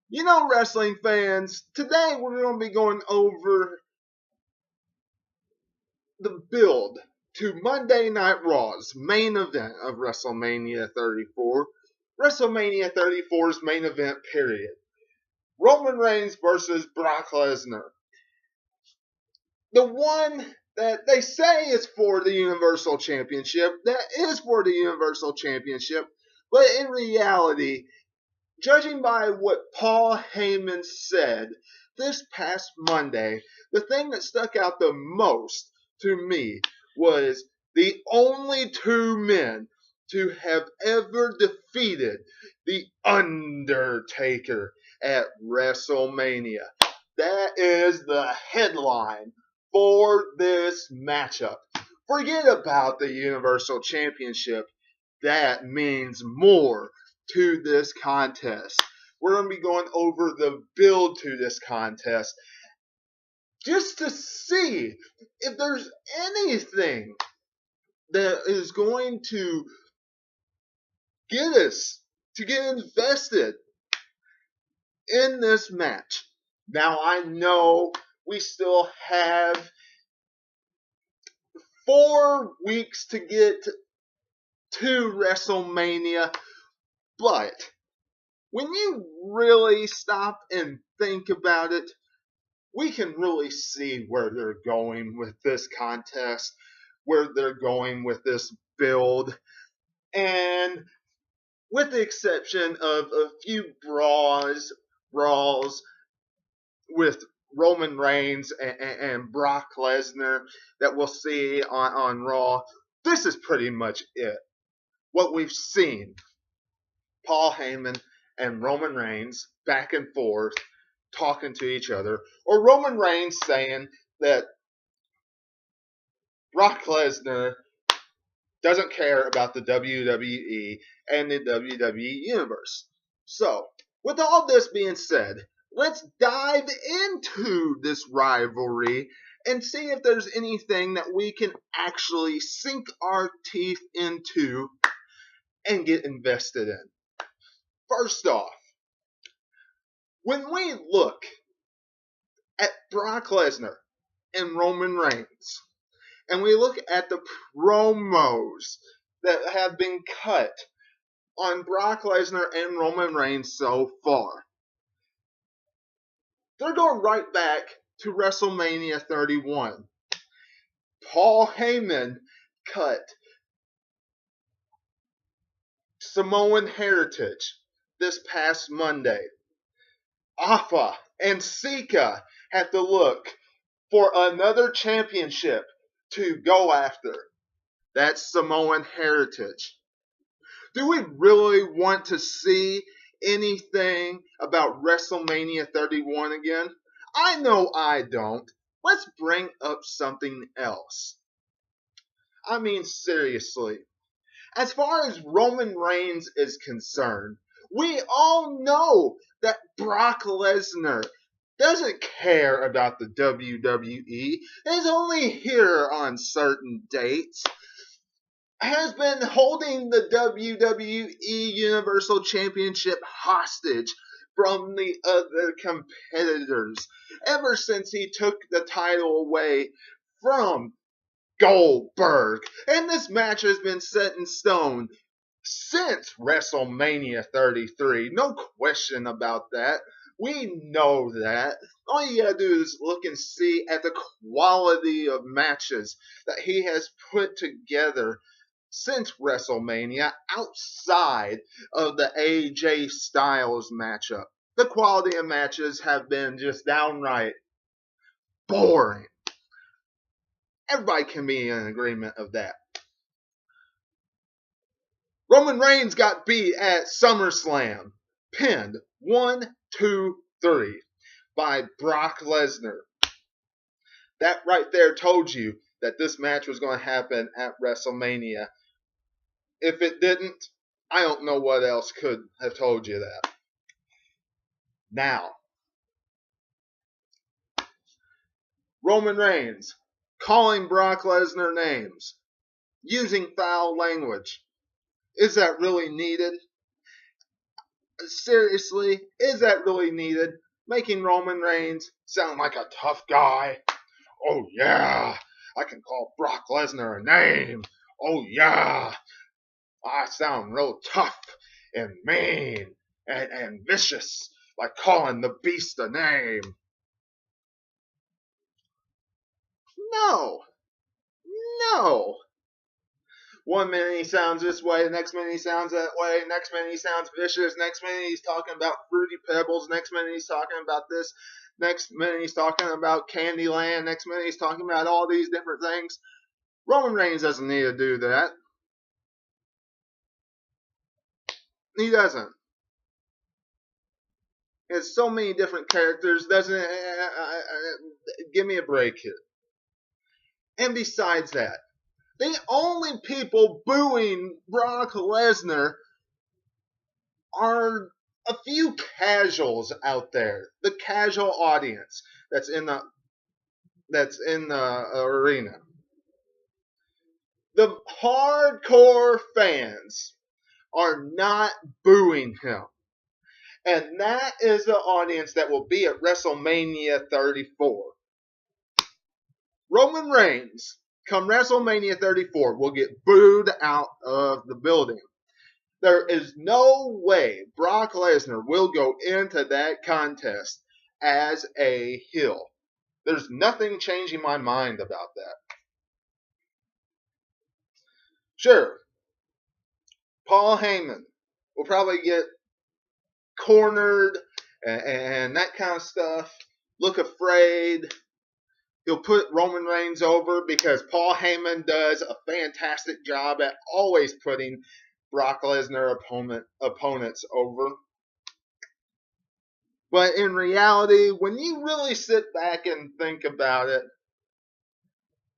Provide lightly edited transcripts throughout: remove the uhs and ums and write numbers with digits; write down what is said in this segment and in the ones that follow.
You know, wrestling fans, today we're going to be going over the build to Monday Night Raw's main event of WrestleMania 34. WrestleMania 34's main event, period. Roman Reigns versus Brock Lesnar. The one that they say is for the Universal Championship, that is for the Universal Championship, but in reality, judging by what Paul Heyman said this past Monday, the thing that stuck out the most to me was the only two men to have ever defeated The Undertaker at WrestleMania. That is the headline for this matchup. Forget about the Universal Championship. That means more to this contest. We're going to be going over the build to this contest just to see if there's anything that is going to get us to get invested in this match. Now, I know we still have 4 weeks to get to WrestleMania, but when you really stop and think about it, we can really see where they're going with this contest, where they're going with this build. And with the exception of a few brawls with Roman Reigns and Brock Lesnar that we'll see on Raw, this is pretty much it. What we've seen, Paul Heyman and Roman Reigns back and forth talking to each other, or Roman Reigns saying that Brock Lesnar doesn't care about the WWE and the WWE Universe. So, with all this being said, let's dive into this rivalry and see if there's anything that we can actually sink our teeth into and get invested in. First off, when we look at Brock Lesnar and Roman Reigns, and we look at the promos that have been cut on Brock Lesnar and Roman Reigns so far, they're going right back to WrestleMania 31. Paul Heyman cut Samoan Heritage this past Monday. Alpha and Sika have to look for another championship to go after. That's Samoan Heritage. Do we really want to see anything about WrestleMania 31 again? I know I don't. Let's bring up something else. I mean, seriously. As far as Roman Reigns is concerned, we all know that Brock Lesnar doesn't care about the WWE, is only here on certain dates, has been holding the WWE Universal Championship hostage from the other competitors ever since he took the title away from Goldberg. And this match has been set in stone since WrestleMania 33. No question about that. We know that. All you gotta do is look and see at the quality of matches that he has put together since WrestleMania outside of the AJ Styles matchup. The quality of matches have been just downright boring. Everybody can be in agreement of that. Roman Reigns got beat at SummerSlam, pinned 1, 2, 3 by Brock Lesnar. That right there told you that this match was going to happen at WrestleMania. If it didn't, I don't know what else could have told you that. Now, Roman Reigns calling Brock Lesnar names, using foul language. Is that really needed? seriously, is that really needed? Making Roman Reigns sound like a tough guy. Oh yeah, I can call Brock Lesnar a name. Oh yeah, I sound real tough and mean and vicious, like calling the beast a name. No, no. One minute he sounds this way, the next minute he sounds that way, next minute he sounds vicious, next minute he's talking about Fruity Pebbles, next minute he's talking about this, next minute he's talking about Candyland, next minute he's talking about all these different things. Roman Reigns doesn't need to do that. He doesn't. He has so many different characters, doesn't give me a break here. And besides that, the only people booing Brock Lesnar are a few casuals out there, the casual audience that's in the arena. The hardcore fans are not booing him. And that is the audience that will be at WrestleMania 34. Roman Reigns, come WrestleMania 34, will get booed out of the building. There is no way Brock Lesnar will go into that contest as a heel. There's nothing changing my mind about that. Sure, Paul Heyman will probably get cornered and that kind of stuff. Look afraid. He'll put Roman Reigns over because Paul Heyman does a fantastic job at always putting Brock Lesnar opponents over. But in reality, when you really sit back and think about it,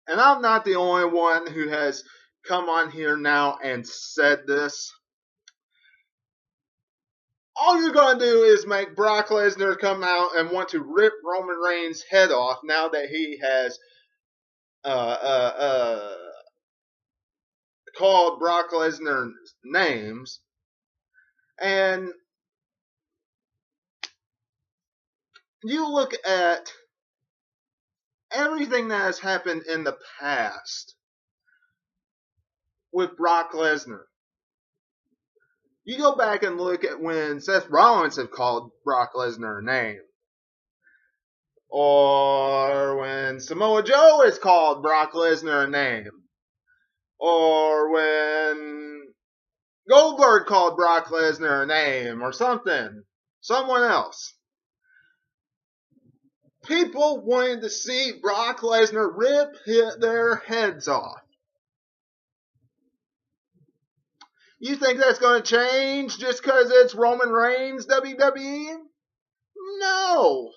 and I'm not the only one who has come on here now and said this, all you're going to do is make Brock Lesnar come out and want to rip Roman Reigns' head off now that he has called Brock Lesnar names. And you look at everything that has happened in the past with Brock Lesnar. You go back and look at when Seth Rollins had called Brock Lesnar a name. Or when Samoa Joe has called Brock Lesnar a name. Or when Goldberg called Brock Lesnar a name or something. Someone else. People wanted to see Brock Lesnar rip their heads off. You think that's going to change just because it's Roman Reigns WWE? No.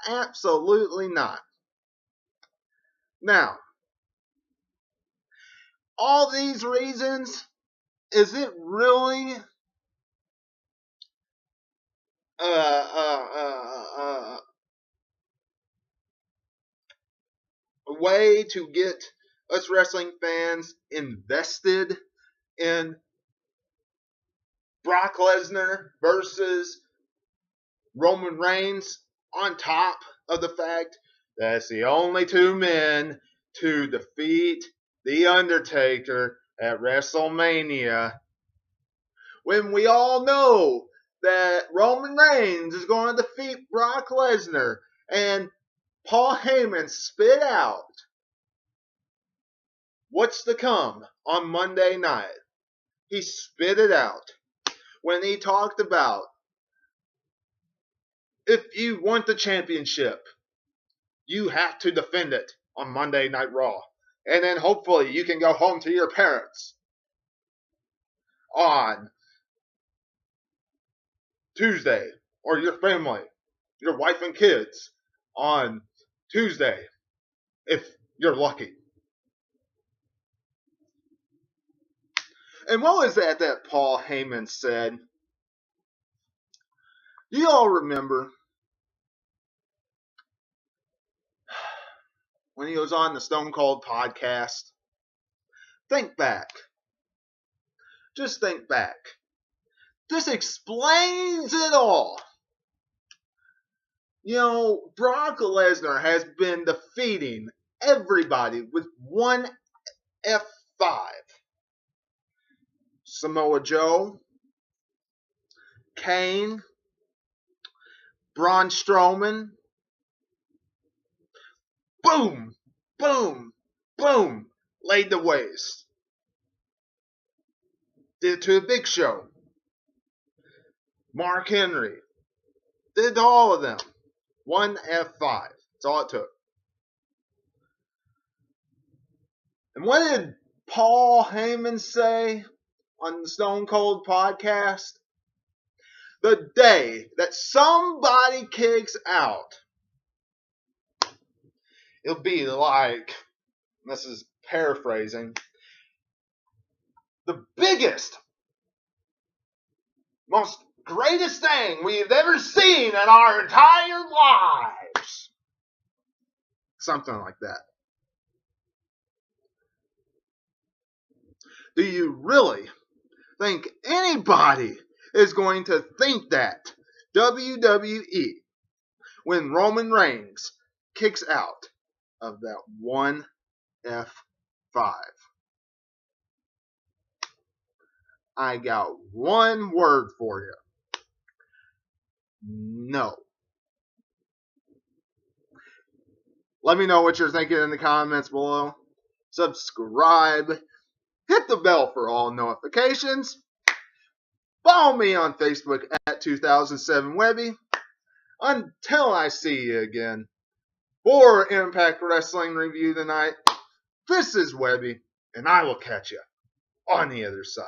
Absolutely not. Now, all these reasons, is it really a way to get us wrestling fans invested in Brock Lesnar versus Roman Reigns, on top of the fact that it's the only two men to defeat The Undertaker at WrestleMania, when we all know that Roman Reigns is going to defeat Brock Lesnar, and Paul Heyman spit out what's to come on Monday night. He spit it out when he talked about, if you want the championship, you have to defend it on Monday Night Raw. And then hopefully you can go home to your parents on Tuesday, or your family, your wife and kids on Tuesday, if you're lucky. And what was that Paul Heyman said? Do you all remember when he was on the Stone Cold podcast? Think back. Just think back. This explains it all. You know, Brock Lesnar has been defeating everybody with one F5. Samoa Joe, Kane, Braun Strowman. Boom, boom, boom. Laid to waste. Did it to the Big Show. Mark Henry. Did it to all of them. One F5. That's all it took. And what did Paul Heyman say on the Stone Cold podcast? The day that somebody kicks out, it'll be like, this is paraphrasing, the biggest, most greatest thing we've ever seen in our entire lives. Something like that. Do you really think anybody is going to think that WWE when Roman Reigns kicks out of that one F5? I got one word for you. No. Let me know what you're thinking in the comments below. Subscribe. Hit the bell for all notifications. Follow me on Facebook at 2007 Webby. Until I see you again for Impact Wrestling Review tonight, this is Webby, and I will catch you on the other side.